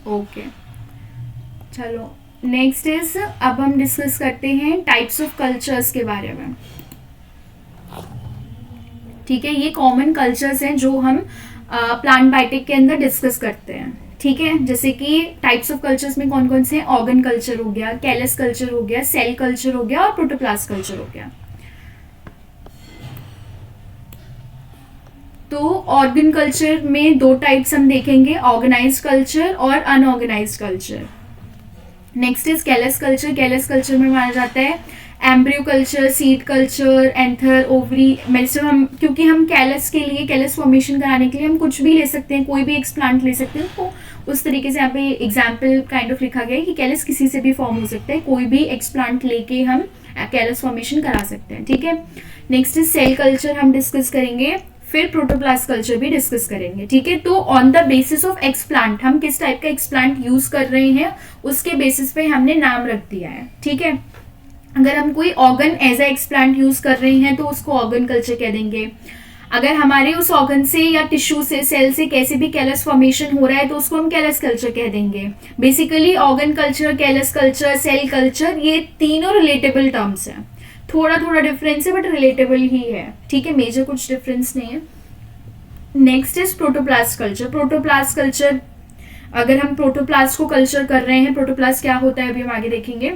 Okay, चलो next is, अब हम डिस्कस करते हैं टाइप्स ऑफ कल्चर्स के बारे में। ठीक है, ये कॉमन कल्चर्स हैं जो हम प्लांट बायोटिक के अंदर डिस्कस करते हैं। ठीक है, जैसे कि टाइप्स ऑफ कल्चर्स में कौन कौन से हैं? ऑर्गन कल्चर हो गया, कैलस कल्चर हो गया, सेल कल्चर हो गया और प्रोटोप्लास्ट कल्चर हो गया। तो ऑर्गन कल्चर में दो टाइप्स हम देखेंगे, ऑर्गेनाइज्ड कल्चर और unorganised culture. Next is callus culture. Callus culture में माना जाता है embryo culture, seed culture, anther, ovary, maximum हम, क्योंकि हम कैलस के लिए, कैलस फॉर्मेशन कराने के लिए हम कुछ भी ले सकते हैं, कोई भी एक्सप्लांट ले सकते हैं। तो उस तरीके से यहाँ पे एग्जाम्पल काइंड ऑफ लिखा गया है कि कैलस किसी से भी फॉर्म हो सकता है, कोई भी एक्सप्लांट लेके हम कैलस फॉर्मेशन करा सकते हैं। ठीक है, नेक्स्ट इज सेल कल्चर हम डिस्कस करेंगे, फिर प्रोटोप्लास्ट कल्चर भी डिस्कस करेंगे। ठीक है, तो on the basis of explant, हम किस टाइप का एक्सप्लांट यूज कर रहे हैं उसके बेसिस पे हमने नाम रख दिया है। ठीक है, अगर हम कोई organ as a explant use कर रहे हैं तो उसको ऑर्गन कल्चर कह देंगे। अगर हमारे उस ऑर्गन से या टिश्यू से, सेल से कैसे भी कैलस फॉर्मेशन हो रहा है तो उसको हम कैलस कल्चर कह देंगे। Basically organ culture, callus culture, cell culture, ये तीनों रिलेटेबल टर्म्स हैं। थोड़ा थोड़ा डिफरेंस है बट रिलेटेबल ही है। ठीक है, मेजर कुछ डिफरेंस नहीं है। Next is protoplast culture. Protoplast culture, अगर हम प्रोटोप्लास्ट को कल्चर कर रहे हैं, प्रोटोप्लास्ट क्या होता है अभी हम आगे देखेंगे,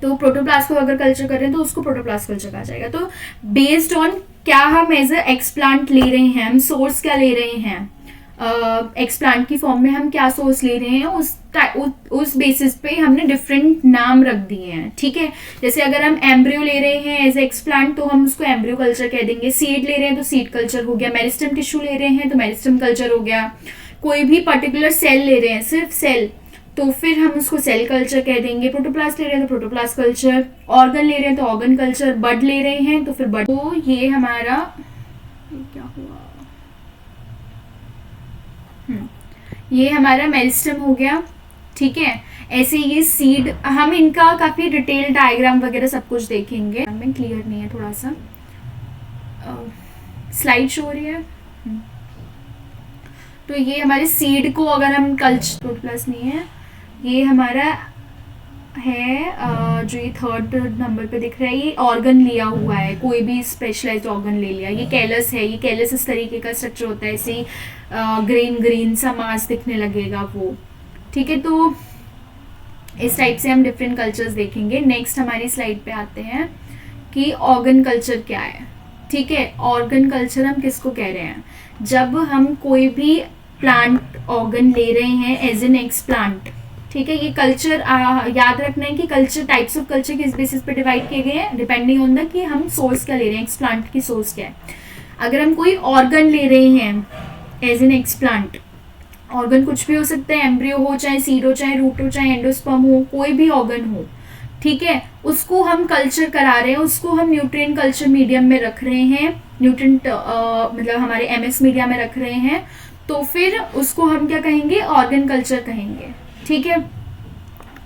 तो प्रोटोप्लास्ट को अगर कल्चर कर रहे हैं तो उसको प्रोटोप्लास्ट कल्चर कहा जाएगा। तो बेस्ड ऑन क्या हम एज ए एक्सप्लांट ले रहे हैं, हम सोर्स क्या ले रहे हैं, एक्सप्लांट की फॉर्म में हम क्या सोर्स ले रहे हैं, उस बेसिस पे हमने डिफरेंट नाम रख दिए हैं। ठीक है, जैसे अगर हम एम्ब्रियो ले रहे हैं एज एक्सप्लांट तो हम उसको एम्ब्रियो कल्चर कह देंगे, सीड ले रहे हैं तो सीड कल्चर हो गया, मेरिस्टम टिश्यू ले रहे हैं तो मेरिस्टम कल्चर हो गया, कोई भी पर्टिकुलर सेल ले रहे हैं, सिर्फ सेल, तो फिर हम उसको सेल कल्चर कह देंगे। प्रोटोप्लास्ट ले रहे हैं तो प्रोटोप्लास्ट कल्चर, ऑर्गन ले रहे हैं तो ऑर्गन कल्चर, बड ले रहे हैं तो फिर बड। तो ये हमारा क्या हुआ, ये हमारा मेरिस्टम हो गया। ठीक है, ऐसे ये सीड, हम इनका काफी डिटेल डायग्राम वगैरह सब कुछ देखेंगे। में क्लियर नहीं है थोड़ा सा, स्लाइड शो हो रही है। तो ये हमारे सीड को अगर हम कल्चर, प्लस नहीं है, ये हमारा है जो ये थर्ड नंबर पे दिख रहा है, ये ऑर्गन लिया हुआ है, कोई भी स्पेशलाइज्ड ऑर्गन ले लिया। ये कैलस है, ये कैलस इस तरीके का स्ट्रक्चर होता है, ऐसे ग्रीन ग्रीन सा मास दिखने लगेगा वो। ठीक है, तो इस टाइप से हम डिफरेंट कल्चर्स देखेंगे। नेक्स्ट हमारी स्लाइड पे आते हैं कि ऑर्गन कल्चर क्या है। ठीक है, ऑर्गन कल्चर हम किसको कह रहे हैं? जब हम कोई भी प्लांट ऑर्गन ले रहे हैं एज एन एक्सप्लांट। ठीक है, ये कल्चर याद रखना है कि कल्चर, टाइप्स ऑफ कल्चर किस बेसिस पे डिवाइड किए गए हैं, डिपेंडिंग ऑन द कि हम सोर्स क्या ले रहे हैं, एक्सप्लांट की सोर्स क्या है। अगर हम कोई ऑर्गन ले रहे हैं एज एन एक्सप्लांट, ऑर्गन कुछ भी हो सकता है, एम्ब्रियो हो, चाहे सीड हो, चाहे रूट हो, चाहे एंडोस्पर्म हो, कोई भी ऑर्गन हो। ठीक है, उसको हम कल्चर करा रहे हैं, उसको हम न्यूट्रिएंट कल्चर मीडियम में रख रहे हैं, न्यूट्रिएंट मतलब हमारे एमएस मीडिया में रख रहे हैं, तो फिर उसको हम क्या कहेंगे? ऑर्गन कल्चर कहेंगे। ठीक है,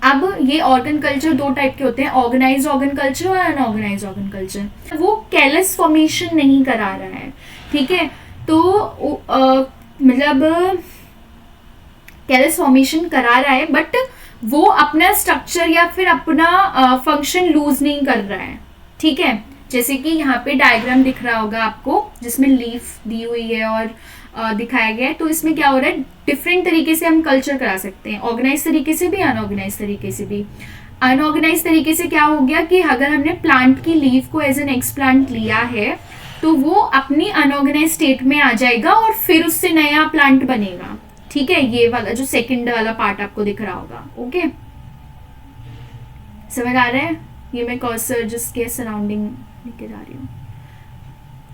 अब ये ऑर्गन कल्चर दो टाइप के होते हैं, ऑर्गेनाइज्ड ऑर्गन कल्चर और अनऑर्गेनाइज्ड ऑर्गन कल्चर। वो कैलस फॉर्मेशन नहीं करा रहा है। ठीक है, तो मतलब कैलस फॉर्मेशन करा रहा है बट वो अपना स्ट्रक्चर या फिर अपना फंक्शन लूज नहीं कर रहा है। ठीक है, जैसे कि यहाँ पे डायग्राम दिख रहा होगा आपको जिसमें लीफ दी हुई है और दिखाया गया है। तो इसमें क्या हो रहा है, डिफरेंट तरीके से हम कल्चर करा सकते हैं, ऑर्गेनाइज तरीके से भी, अनऑर्गेनाइज तरीके से भी। अनऑर्गेनाइज तरीके से क्या हो गया कि अगर हमने प्लांट की लीफ को एज एन एक्सप्लांट लिया है तो वो अपनी अनऑर्गेनाइज स्टेट में आ जाएगा और फिर उससे नया प्लांट बनेगा। ठीक है, ये वाला जो सेकंड वाला पार्ट आपको दिख रहा होगा। ओके, समझ आ रहा है? ये मैं कर्सर जिसके सराउंडिंग लेके जा रही हूँ।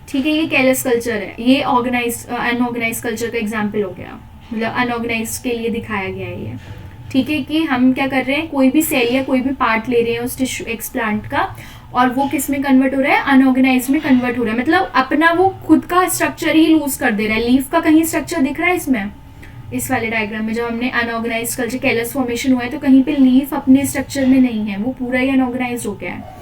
ठीक है, ये कैलस कल्चर है, ये ऑर्गेनाइज अनऑर्गेनाइज कल्चर का एग्जाम्पल हो गया, मतलब अनऑर्गेनाइज के लिए दिखाया गया है ये। ठीक है, कि हम क्या कर रहे हैं, कोई भी सेल या कोई भी पार्ट ले रहे हैं उस टिश्यू एक्सप्लांट का और वो किस में कन्वर्ट हो रहा है? अनऑर्गेनाइज में कन्वर्ट हो रहा है, मतलब अपना वो खुद का स्ट्रक्चर ही लूज कर दे रहा है। लीफ का कहीं स्ट्रक्चर दिख रहा है इसमें, इस वाले डायग्राम में जब हमने अनऑर्गेनाइज कल्चर कैलस फॉर्मेशन हुआ है तो कहीं पे लीफ अपने स्ट्रक्चर में नहीं है, वो पूरा ही अनऑर्गेनाइज हो गया है।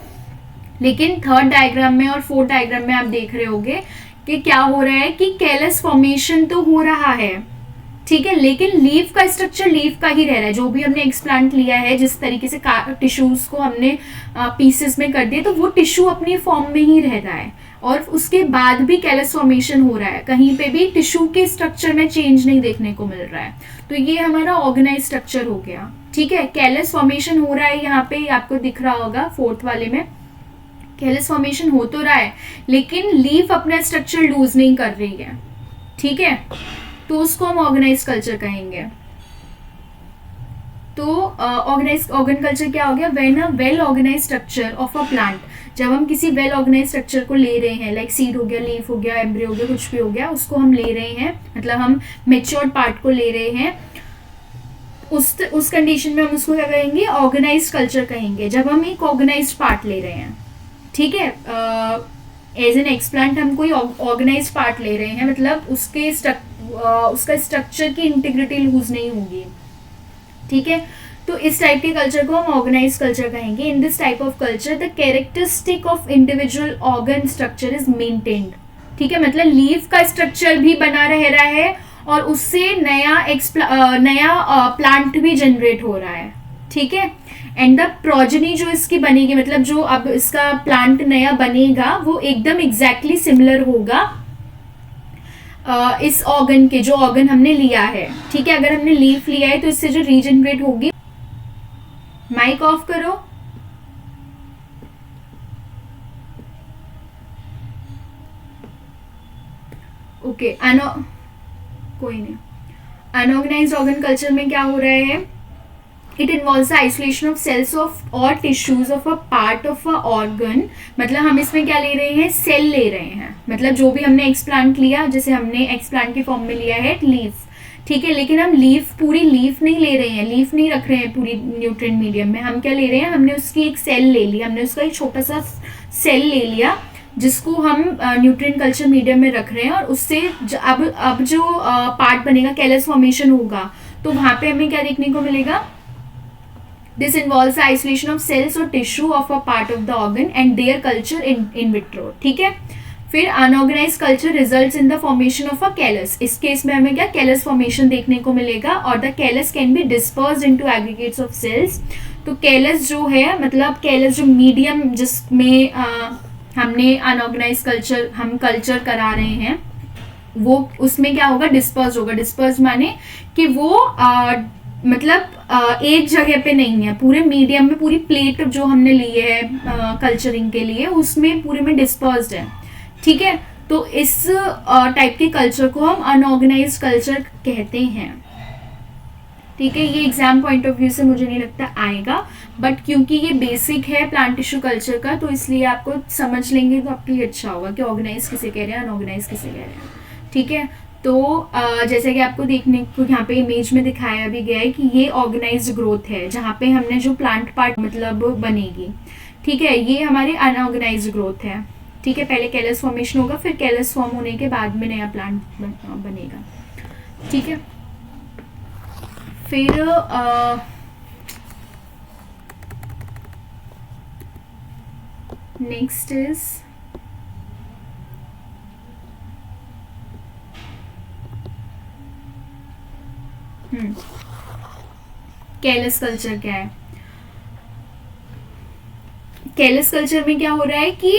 लेकिन थर्ड डायग्राम में और फोर्थ डायग्राम में आप देख रहे होगे कि क्या हो रहा है कि कैलस फॉर्मेशन तो हो रहा है ठीक है, लेकिन लीफ का स्ट्रक्चर लीफ का ही रह रहा है। जो भी हमने एक्सप्लांट लिया है, जिस तरीके से टिश्यूज को हमने पीसेस में कर दिया, तो वो टिश्यू अपनी फॉर्म में ही रह रहा है और उसके बाद भी कैलस फॉर्मेशन हो रहा है, कहीं पे भी टिश्यू के स्ट्रक्चर में चेंज नहीं देखने को मिल रहा है। तो ये हमारा ऑर्गेनाइज स्ट्रक्चर हो गया। ठीक है, कैलस फॉर्मेशन हो रहा है, यहाँ पे आपको दिख रहा होगा फोर्थ वाले में कैलस फॉर्मेशन हो तो रहा है, लेकिन लीफ अपना स्ट्रक्चर लूज नहीं कर रही है। ठीक है, तो उसको हम ऑर्गेनाइज कल्चर कहेंगे। तो ऑर्गेनाइज ऑर्गन कल्चर क्या हो गया? When a well organise structure of a plant, जब हम किसी वेल ऑर्गेनाइज स्ट्रक्चर को ले रहे हैं, लाइक सीड हो गया, लीफ हो गया, एम्ब्रियो हो गया, कुछ भी हो गया, उसको हम ले रहे हैं, मतलब हम मेच्योर्ड पार्ट को ले रहे हैं, उस कंडीशन में हम उसको क्या कहेंगे? ऑर्गेनाइज कल्चर कहेंगे, जब हम एक ऑर्गेनाइज पार्ट ले रहे हैं। ठीक है, एज एन एक्सप्लांट हम कोई ऑर्गेनाइज पार्ट ले रहे हैं, मतलब उसका स्ट्रक्चर की इंटीग्रिटी लूज नहीं होगी। ठीक है, तो इस टाइप के कल्चर को हम ऑर्गेनाइज कल्चर कहेंगे। In this type of culture the characteristic of individual organ structure is maintained. ठीक है, मतलब लीफ का स्ट्रक्चर भी बना रह रहा है और उससे नया प्लांट भी जनरेट हो रहा है। ठीक है, एंड द प्रोजेनी जो इसकी बनेगी, मतलब जो अब इसका प्लांट नया बनेगा, वो एकदम एग्जैक्टली सिमिलर होगा इस ऑर्गन के, जो ऑर्गन हमने लिया है। ठीक है, अगर हमने लीफ लिया है तो इससे जो रीजनरेट होगी, माइक ऑफ करो। ओके, कोई नहीं। अनऑर्गेनाइज्ड ऑर्गन कल्चर में क्या हो रहा है? It involves the isolation of cells of और tissues of a part of a organ. मतलब हम इसमें क्या ले रहे हैं? सेल ले रहे हैं, मतलब जो भी हमने एक्सप्लांट लिया, जैसे हमने एक्सप्लांट के फॉर्म में लिया है लीफ। ठीक है, लेकिन हम पूरी लीफ नहीं ले रहे हैं, लीफ नहीं रख रहे हैं पूरी न्यूट्रिएंट मीडियम में। हम क्या ले रहे हैं? हमने उसकी एक सेल ले ली, हमने उसका एक छोटा सा सेल ले लिया, जिसको हम न्यूट्रिएंट कल्चर मीडियम में रख रहे हैं, और उससे अब जो पार्ट बनेगा, कैलस फॉर्मेशन होगा, तो वहां पे हमें क्या देखने को मिलेगा? This involves the isolation of cells or tissue of a part of the organ and their culture in vitro. ठीक है, फिर unorganise culture results in the formation of a callus. इस केस में हमें क्या? कैलस फॉर्मेशन देखने को मिलेगा, और the callus can be dispersed into aggregates of cells. तो कैलस जो है, मतलब कैलस जो मीडियम जिसमें हमने अनऑर्गेनाइज कल्चर हम कल्चर करा रहे हैं, वो उसमें क्या होगा? डिस्पर्स होगा। डिस्पर्स माने कि वो मतलब एक जगह पे नहीं है, पूरे मीडियम में, पूरी प्लेट जो हमने ली है कल्चरिंग के लिए, उसमें पूरे में डिस्पर्स्ड है। ठीक है, तो इस टाइप के कल्चर को हम अनऑर्गेनाइज्ड कल्चर कहते हैं। ठीक है, ये एग्जाम पॉइंट ऑफ व्यू से मुझे नहीं लगता आएगा, बट क्योंकि ये बेसिक है प्लांट टिश्यू कल्चर का, तो इसलिए आपको समझ लेंगे तो आपके लिए अच्छा होगा कि ऑर्गेनाइज किसे कह रहे हैं, अनऑर्गेनाइज किसे कह रहे हैं। ठीक है, तो जैसे कि आपको देखने को यहाँ पे इमेज में दिखाया भी गया है कि ये ऑर्गेनाइज्ड ग्रोथ है, जहाँ पे हमने जो प्लांट पार्ट मतलब बनेगी। ठीक है, ये हमारे अनऑर्गेनाइज्ड ग्रोथ है। ठीक है, पहले कैलस फॉर्मेशन होगा, फिर कैलस फॉर्म होने के बाद में नया प्लांट बनेगा। ठीक है, फिर नेक्स्ट इज कैलस कल्चर क्या है? कैलस कल्चर में क्या हो रहा है कि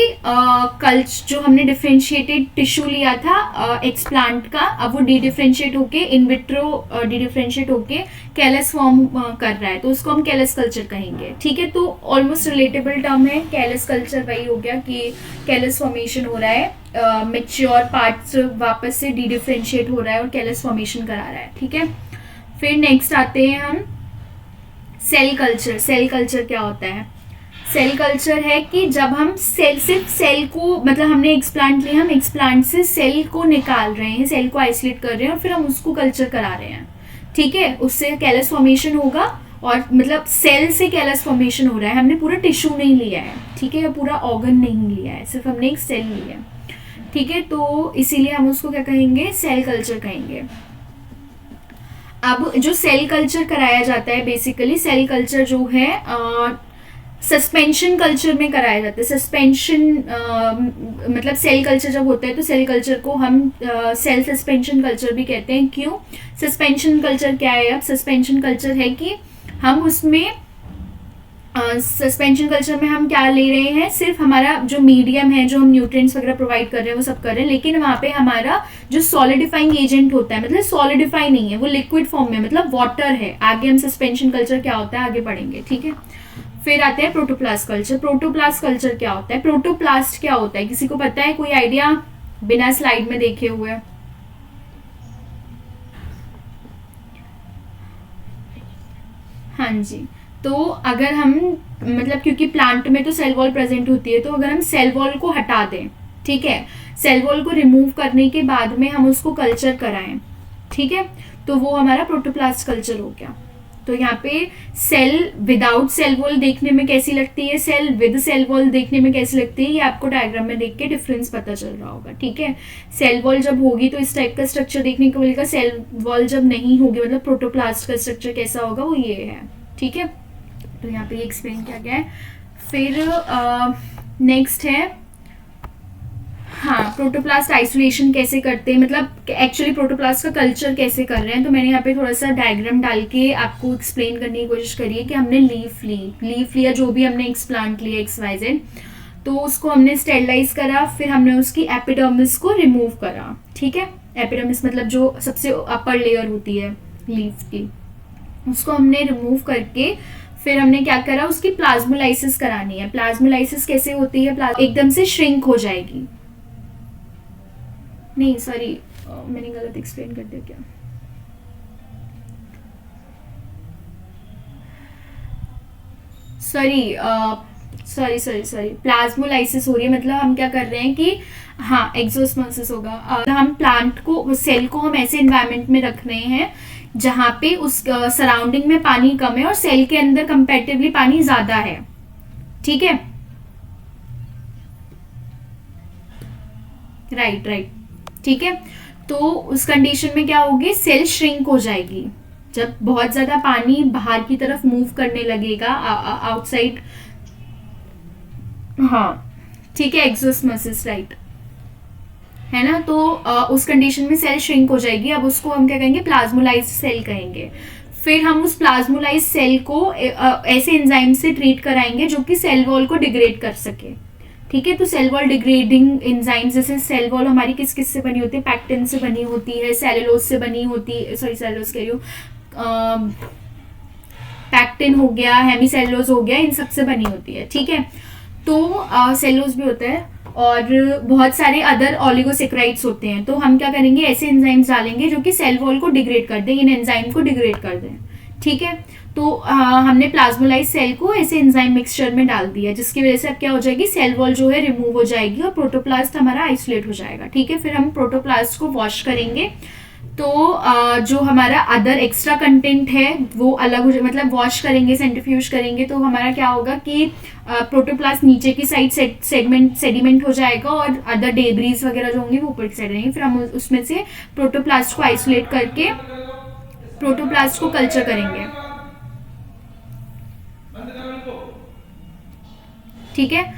जो हमने डिफरेंशिएटेड टिश्यू लिया था एक्सप्लांट का, अब वो डी डिफरेंशिएट होके इनविट्रो डी डिफरेंशिएट होके कैलस फॉर्म कर रहा है, तो उसको हम कैलस कल्चर कहेंगे। ठीक है, तो ऑलमोस्ट रिलेटेबल टर्म है। कैलस कल्चर वही हो गया कि कैलस फॉर्मेशन हो रहा है, मेच्योर पार्ट्स वापस से डी डिफरेंशिएट हो रहा है और कैलस फॉर्मेशन करा रहा है। ठीक है, फिर नेक्स्ट आते हैं हम सेल कल्चर। सेल कल्चर क्या होता है? सेल कल्चर है कि जब हम सिर्फ सेल को, मतलब हमने एक्सप्लांट लिया, हम एक्सप्लांट से सेल को निकाल रहे हैं, सेल को आइसोलेट कर रहे हैं और फिर हम उसको कल्चर करा रहे हैं। ठीक है, उससे कैलस फॉर्मेशन होगा, और मतलब सेल से कैलस फॉर्मेशन हो रहा है, हमने पूरा टिश्यू नहीं लिया है। ठीक है, पूरा ऑर्गन नहीं लिया है, सिर्फ हमने एक सेल लिया है। ठीक है, तो इसीलिए हम उसको क्या कहेंगे? सेल कल्चर कहेंगे। अब जो सेल कल्चर कराया जाता है, बेसिकली सेल कल्चर जो है सस्पेंशन कल्चर में कराया जाता है। सस्पेंशन मतलब सेल कल्चर जब होता है तो सेल कल्चर को हम सेल सस्पेंशन कल्चर भी कहते हैं। क्यों? सस्पेंशन कल्चर क्या है? अब सस्पेंशन कल्चर है कि हम उसमें सस्पेंशन कल्चर में हम क्या ले रहे हैं, सिर्फ हमारा जो मीडियम है, जो हम न्यूट्रिएंट्स वगैरह प्रोवाइड कर रहे हैं वो सब कर रहे हैं, लेकिन वहाँ पे हमारा जो सॉलिडिफाइंग एजेंट होता है, मतलब सॉलिडिफाई नहीं है, वो लिक्विड फॉर्म में, मतलब वाटर है। आगे हम सस्पेंशन कल्चर क्या होता है आगे पढ़ेंगे, ठीक है। फिर आते हैं प्रोटोप्लास्ट कल्चर। प्रोटोप्लास्ट कल्चर क्या होता है? प्रोटोप्लास्ट क्या होता है, किसी को पता है? कोई आइडिया बिना स्लाइड में देखे हुए? हाँ जी। तो अगर हम मतलब क्योंकि प्लांट में तो सेल वॉल प्रेजेंट होती है, तो अगर हम सेल वॉल को हटा दें, ठीक है, सेल वॉल को रिमूव करने के बाद में हम उसको कल्चर कराएं, ठीक है, तो वो हमारा प्रोटोप्लास्ट कल्चर हो गया। तो यहाँ पे सेल विदाउट सेल वॉल देखने में कैसी लगती है, सेल विद सेल वॉल देखने में कैसी लगती है, ये आपको डायग्राम में देख के डिफरेंस पता चल रहा होगा, ठीक है। सेल वॉल जब होगी तो इस टाइप का स्ट्रक्चर देखने को मिलेगा, सेल वॉल जब नहीं होगी मतलब प्रोटोप्लास्ट का स्ट्रक्चर कैसा होगा, वो ये है, ठीक है। तो यहाँ पे एक्सप्लेन किया गया है। फिर नेक्स्ट है, हाँ, प्रोटोप्लास्ट आइसोलेशन कैसे करते हैं, मतलब एक्चुअली प्रोटोप्लास्ट का कल्चर कैसे कर रहे हैं। तो मैंने यहाँ पे थोड़ा सा डायग्राम डाल के आपको एक्सप्लेन करने की कोशिश करी है कि हमने लीफ लिया, जो भी हमने एक्सप्लांट लिया XYZ, तो उसको हमने स्टेरलाइज करा, फिर हमने उसकी एपिडर्मिस को रिमूव करा, ठीक है। एपिडर्मिस मतलब जो सबसे अपर लेयर होती है लीफ की, उसको हमने रिमूव करके फिर हमने क्या करा, उसकी प्लाज्मोलाइसिस करानी है। प्लाज्मोलाइसिस कैसे होती है? एकदम से श्रिंक हो जाएगी, नहीं सॉरी मैंने गलत एक्सप्लेन कर दिया क्या? सॉरी प्लाज्मोलाइसिस हो रही है, मतलब हम क्या कर रहे हैं कि हाँ एक्सोस्मोसिस होगा। हम प्लांट को, सेल को हम ऐसे इन्वायरमेंट में रख रहे हैं जहाँ पे उस सराउंडिंग में पानी कम है और सेल के अंदर कंपैरेटिवली पानी ज्यादा है, ठीक है। राइट, ठीक है। तो उस कंडीशन में क्या होगी, सेल श्रिंक हो जाएगी। जब बहुत ज्यादा पानी बाहर की तरफ मूव करने लगेगा आउटसाइड, हाँ ठीक है, एक्सोस्मोसिस, राइट, है ना। तो उस कंडीशन में सेल श्रिंक हो जाएगी। अब उसको हम क्या कहेंगे, प्लाज्मोलाइज सेल कहेंगे। फिर हम उस प्लाज्मोलाइज सेल को ऐसे एंजाइम से ट्रीट कराएंगे जो कि सेल वॉल को डिग्रेड कर सके, ठीक है। तो सेल वॉल डिग्रेडिंग एंजाइम्स, जैसे सेल वॉल हमारी किस किस से बनी होती है, पैक्टिन से बनी होती है, सेलुलोज से बनी होती है, सॉरी सेलुलोज कह रही हूँ, पैक्टिन हो गया, हेमीसेलुलोज हो गया, इन सब से बनी होती है, ठीक है। तो सेलुलोज भी होता है और बहुत सारे अदर ऑलिगोसेक्राइड्स होते हैं। तो हम क्या करेंगे, ऐसे एंजाइम्स डालेंगे जो कि सेल वॉल को डिग्रेड कर दें, इन एंजाइम को डिग्रेड कर दें, ठीक है। तो हमने प्लाज्मोलाइज सेल को ऐसे एंजाइम मिक्सचर में डाल दिया, जिसकी वजह से अब क्या हो जाएगी, सेल वॉल जो है रिमूव हो जाएगी और प्रोटोप्लास्ट हमारा आइसोलेट हो जाएगा, ठीक है। फिर हम प्रोटोप्लास्ट को वॉश करेंगे, तो जो हमारा अदर एक्स्ट्रा कंटेंट है वो अलग हो जाए, मतलब वॉश करेंगे, सेंट्रीफ्यूज करेंगे, तो हमारा क्या होगा कि प्रोटोप्लास्ट नीचे की साइड सेडिमेंट हो जाएगा और अदर डेब्रीज वगैरह जो होंगे वो ऊपर की साइड रहेंगे। फिर हम उसमें से प्रोटोप्लास्ट को आइसोलेट करके प्रोटोप्लास्ट को कल्चर करेंगे, ठीक है।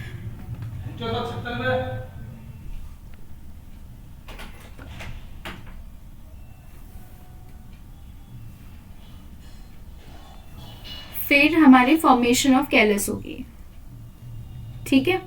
फिर हमारी फॉर्मेशन ऑफ कैलस होगी, ठीक है।